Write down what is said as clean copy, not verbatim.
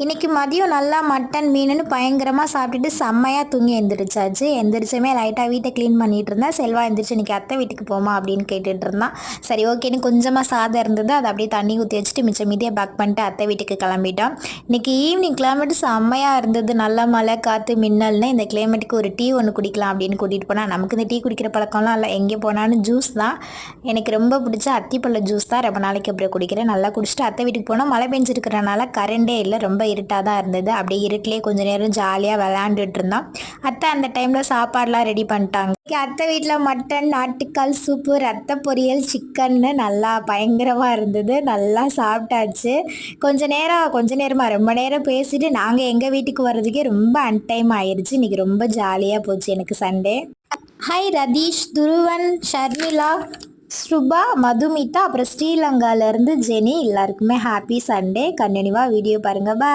இன்னைக்கு மதியம் நல்லா மட்டன் மீனுன்னு பயங்கரமாக சாப்பிட்டுட்டு செம்மையாக தூங்கி எந்திரிச்சாச்சு. எந்திரிச்சுமே லைட்டாக வீட்டை க்ளீன் பண்ணிட்டு இருந்தேன். செல்வா எந்திரிச்சு இன்னைக்கு அத்தை வீட்டுக்கு போமா அப்படின்னு கேட்டுட்டு இருந்தான். சரி ஓகேன்னு கொஞ்சமாக சாதம் இருந்தது, அதை அப்படியே தண்ணி ஊற்றி வச்சுட்டு மிச்சம் மீதியை பேக் பண்ணிட்டு அத்தை வீட்டுக்கு கிளம்பிட்டோம். இன்னைக்கு ஈவினிங் கிளைமேட் செம்மையாக இருந்தது. நல்லா மழை காற்று மின்னல்னு இந்த கிளைமேட்டுக்கு ஒரு டீ ஒன்று குடிக்கலாம் அப்படின்னு கூட்டிகிட்டு போனால், நமக்கு இந்த டீ குடிக்கிற பழக்கம்லாம் இல்லை. எங்கே போனாலும் ஜூஸ் தான். எனக்கு ரொம்ப பிடிச்ச அத்திப்பழ ஜூஸ் தான் ரொம்ப நாளைக்கு அப்புறம் குடிக்கிறேன். நல்லா குடிச்சிட்டு அத்தை வீட்டுக்கு போனால் மழை பெஞ்சிருக்கிறனால கரண்டே இல்லை, ரொம்ப இருட்டாக தான் இருந்தது. அப்படியே இருட்டிலே கொஞ்சம் நேரம் ஜாலியாக விளையாண்டுட்டு இருந்தோம். அத்தை அந்த டைமில் சாப்பாடெலாம் ரெடி பண்ணிட்டாங்க. அத்தை வீட்டில் மட்டன், நாட்டுக்கால் சூப்பு, ரத்த பொரியல், சிக்கன்னு நல்லா பயங்கரமாக இருந்தது. நல்லா சாப்பிட்டாச்சு. கொஞ்ச நேரமாக ரொம்ப நேரம் பேசிட்டு நாங்கள் எங்கள் வீட்டுக்கு வர்றதுக்கே ரொம்ப அன்டைம் ஆயிடுச்சு. இன்றைக்கி ரொம்ப ஜாலியாக போச்சு எனக்கு சண்டே. ஹாய் ரதீஷ், துருவன், ஷர்மிளா, ஸ்ருபா, மதுமிதா, அப்புறம் ஸ்ரீலங்காவிலேருந்து ஜெனி, எல்லாருக்குமே ஹாப்பி சண்டே. கண்டினியூவாக வீடியோ பாருங்கள். பாய்.